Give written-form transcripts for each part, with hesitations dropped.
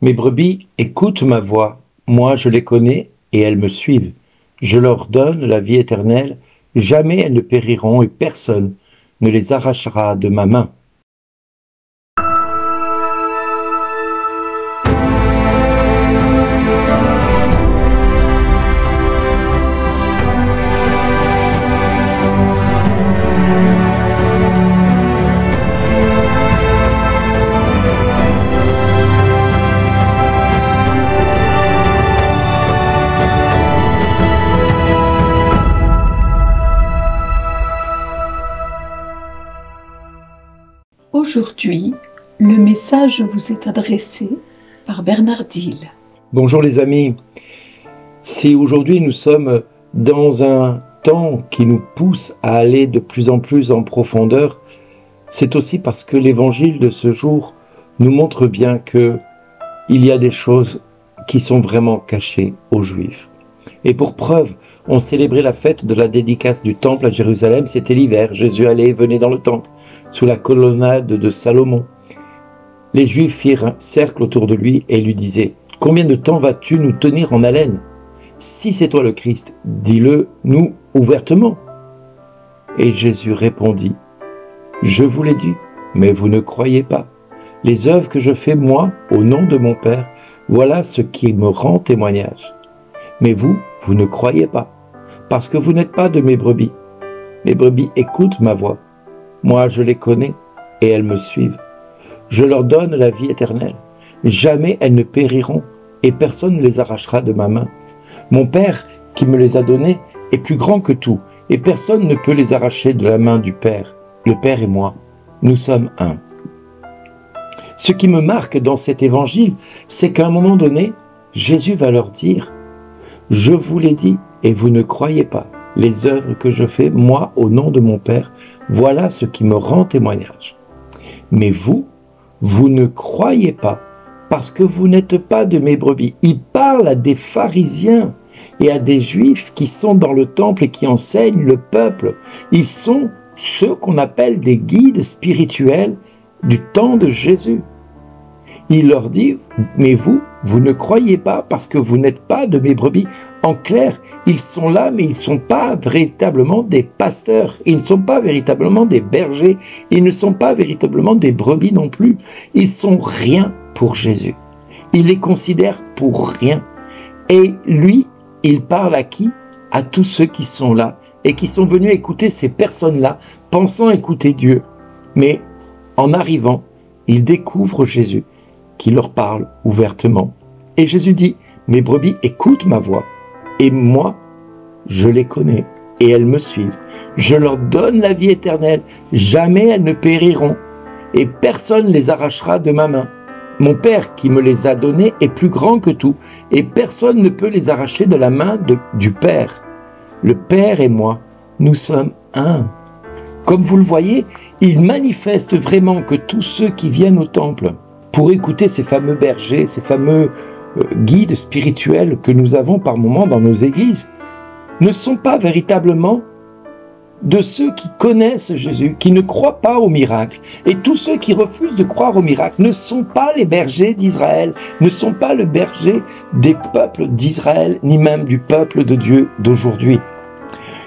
Mes brebis écoutent ma voix, moi je les connais et elles me suivent. Je leur donne la vie éternelle, jamais elles ne périront et personne ne les arrachera de ma main. Aujourd'hui, le message vous est adressé par Bernard Dille. Bonjour les amis, si aujourd'hui nous sommes dans un temps qui nous pousse à aller de plus en plus en profondeur, c'est aussi parce que l'évangile de ce jour nous montre bien qu'il y a des choses qui sont vraiment cachées aux Juifs. Et pour preuve, on célébrait la fête de la dédicace du temple à Jérusalem, c'était l'hiver, Jésus allait et venait dans le temple, sous la colonnade de Salomon. Les Juifs firent un cercle autour de lui et lui disaient « Combien de temps vas-tu nous tenir en haleine? Si c'est toi le Christ, dis-le nous ouvertement. » Et Jésus répondit « Je vous l'ai dit, mais vous ne croyez pas. Les œuvres que je fais moi, au nom de mon Père, voilà ce qui me rend témoignage. Mais vous, vous ne croyez pas, parce que vous n'êtes pas de mes brebis. Mes brebis écoutent ma voix. Moi, je les connais et elles me suivent. Je leur donne la vie éternelle. Jamais elles ne périront et personne ne les arrachera de ma main. Mon Père, qui me les a donnés, est plus grand que tout et personne ne peut les arracher de la main du Père. Le Père et moi, nous sommes un. Ce qui me marque dans cet évangile, c'est qu'à un moment donné, Jésus va leur dire « Je vous l'ai dit et vous ne croyez pas. Les œuvres que je fais, moi, au nom de mon Père, voilà ce qui me rend témoignage. Mais vous, vous ne croyez pas, parce que vous n'êtes pas de mes brebis. » Il parle à des pharisiens et à des juifs qui sont dans le temple et qui enseignent le peuple. Ils sont ceux qu'on appelle des guides spirituels du temps de Jésus. Il leur dit, mais vous, vous ne croyez pas parce que vous n'êtes pas de mes brebis. En clair, ils sont là, mais ils ne sont pas véritablement des pasteurs. Ils ne sont pas véritablement des bergers. Ils ne sont pas véritablement des brebis non plus. Ils sont rien pour Jésus. Il les considère pour rien. Et lui, il parle à qui? À tous ceux qui sont là et qui sont venus écouter ces personnes-là, pensant écouter Dieu. Mais en arrivant, ils découvrent Jésus, qui leur parle ouvertement. Et Jésus dit, mes brebis écoutent ma voix, et moi, je les connais, et elles me suivent. Je leur donne la vie éternelle, jamais elles ne périront, et personne ne les arrachera de ma main. Mon Père qui me les a donnés est plus grand que tout, et personne ne peut les arracher de la main du Père. Le Père et moi, nous sommes un. Comme vous le voyez, il manifeste vraiment que tous ceux qui viennent au temple pour écouter ces fameux bergers, ces fameux guides spirituels que nous avons par moments dans nos églises, ne sont pas véritablement de ceux qui connaissent Jésus, qui ne croient pas au miracle. Et tous ceux qui refusent de croire au miracle ne sont pas les bergers d'Israël, ne sont pas le berger des peuples d'Israël, ni même du peuple de Dieu d'aujourd'hui.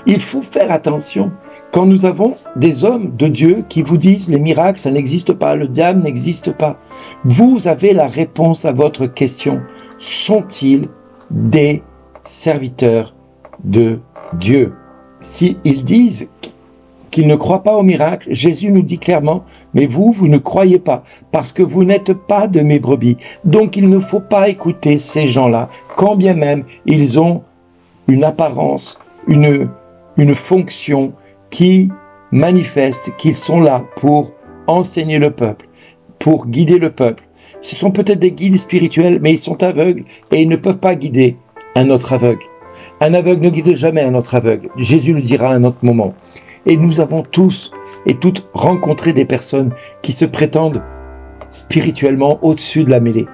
Il faut faire attention. Quand nous avons des hommes de Dieu qui vous disent les miracles, ça n'existe pas, le diable n'existe pas, vous avez la réponse à votre question. Sont-ils des serviteurs de Dieu? S'ils disent qu'ils ne croient pas au miracle, Jésus nous dit clairement, mais vous, vous ne croyez pas, parce que vous n'êtes pas de mes brebis. Donc il ne faut pas écouter ces gens-là, quand bien même ils ont une apparence, une fonction, qui manifestent qu'ils sont là pour enseigner le peuple, pour guider le peuple. Ce sont peut-être des guides spirituels, mais ils sont aveugles et ils ne peuvent pas guider un autre aveugle. Un aveugle ne guide jamais un autre aveugle. Jésus le dira à un autre moment. Et nous avons tous et toutes rencontré des personnes qui se prétendent spirituellement au-dessus de la mêlée,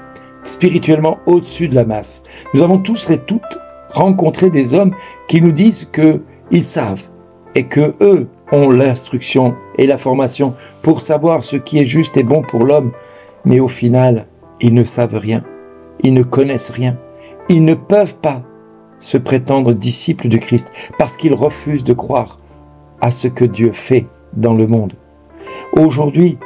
spirituellement au-dessus de la masse. Nous avons tous et toutes rencontré des hommes qui nous disent qu'ils savent, et que eux ont l'instruction et la formation pour savoir ce qui est juste et bon pour l'homme, mais au final, ils ne savent rien. Ils ne connaissent rien. Ils ne peuvent pas se prétendre disciples du Christ parce qu'ils refusent de croire à ce que Dieu fait dans le monde. Aujourd'hui,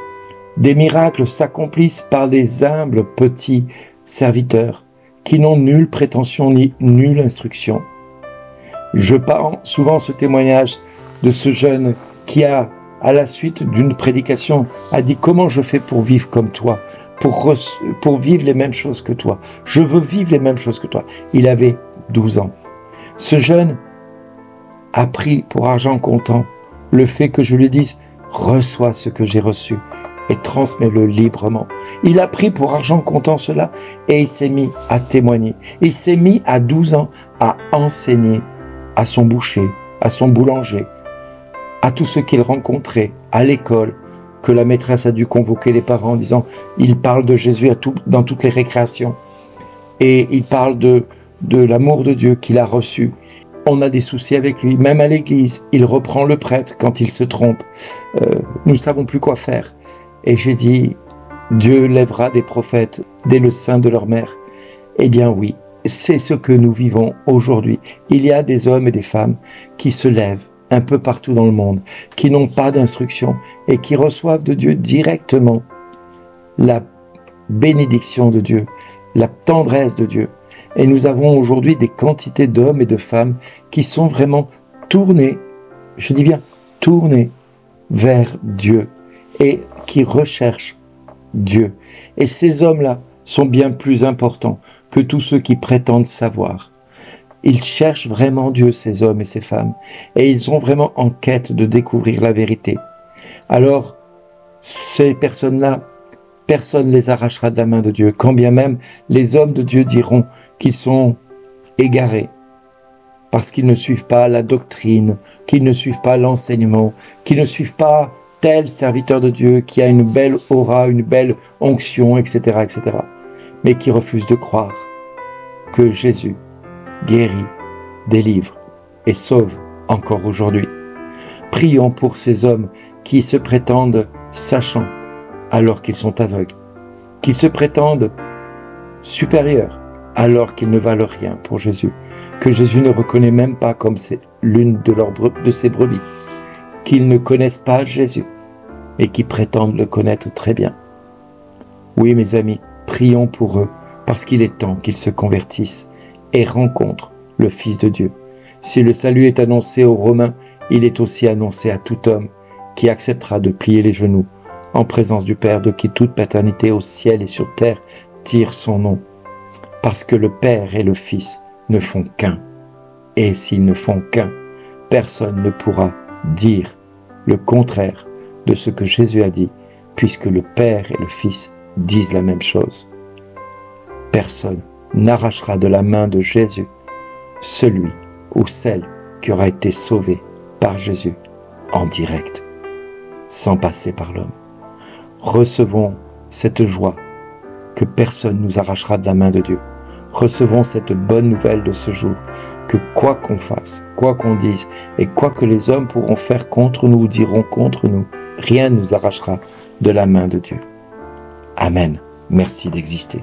des miracles s'accomplissent par des humbles petits serviteurs qui n'ont nulle prétention ni nulle instruction. Je parle souvent ce témoignage de ce jeune qui a, à la suite d'une prédication, a dit « Comment je fais pour vivre comme toi, pour vivre les mêmes choses que toi. Je veux vivre les mêmes choses que toi. » Il avait 12 ans. Ce jeune a pris pour argent comptant le fait que je lui dise « Reçois ce que j'ai reçu et transmets-le librement. » Il a pris pour argent comptant cela et il s'est mis à témoigner. Il s'est mis à 12 ans à enseigner à son boucher, à son boulanger, à tous ceux qu'il rencontrait, à l'école, que la maîtresse a dû convoquer les parents en disant « Il parle de Jésus dans toutes les récréations. » Et il parle de l'amour de Dieu qu'il a reçu. On a des soucis avec lui, même à l'église. Il reprend le prêtre quand il se trompe. Nous ne savons plus quoi faire. Et j'ai dit, Dieu lèvera des prophètes dès le sein de leur mère. Eh bien oui, c'est ce que nous vivons aujourd'hui. Il y a des hommes et des femmes qui se lèvent un peu partout dans le monde, qui n'ont pas d'instruction et qui reçoivent de Dieu directement la bénédiction de Dieu, la tendresse de Dieu. Et nous avons aujourd'hui des quantités d'hommes et de femmes qui sont vraiment tournés, je dis bien tournés vers Dieu et qui recherchent Dieu. Et ces hommes-là sont bien plus importants que tous ceux qui prétendent savoir. Ils cherchent vraiment Dieu, ces hommes et ces femmes, et ils sont vraiment en quête de découvrir la vérité. Alors, ces personnes-là, personne ne les arrachera de la main de Dieu, quand bien même les hommes de Dieu diront qu'ils sont égarés, parce qu'ils ne suivent pas la doctrine, qu'ils ne suivent pas l'enseignement, qu'ils ne suivent pas tel serviteur de Dieu qui a une belle aura, une belle onction, etc., etc., mais qui refusent de croire que Jésus guérit, délivre et sauve encore aujourd'hui. Prions pour ces hommes qui se prétendent sachants alors qu'ils sont aveugles, qui se prétendent supérieurs alors qu'ils ne valent rien pour Jésus, que Jésus ne reconnaît même pas comme c'est l'une de ses brebis, qu'ils ne connaissent pas Jésus et qui prétendent le connaître très bien. Oui, mes amis, prions pour eux parce qu'il est temps qu'ils se convertissent et rencontrent le Fils de Dieu. Si le salut est annoncé aux Romains, il est aussi annoncé à tout homme qui acceptera de plier les genoux en présence du Père, de qui toute paternité au ciel et sur terre tire son nom. Parce que le Père et le Fils ne font qu'un. Et s'ils ne font qu'un, personne ne pourra dire le contraire de ce que Jésus a dit, puisque le Père et le Fils disent la même chose. Personne n'arrachera de la main de Jésus celui ou celle qui aura été sauvé par Jésus en direct, sans passer par l'homme. Recevons cette joie que personne ne nous arrachera de la main de Dieu. Recevons cette bonne nouvelle de ce jour, que quoi qu'on fasse, quoi qu'on dise, et quoi que les hommes pourront faire contre nous ou diront contre nous, rien ne nous arrachera de la main de Dieu. Amen. Merci d'exister.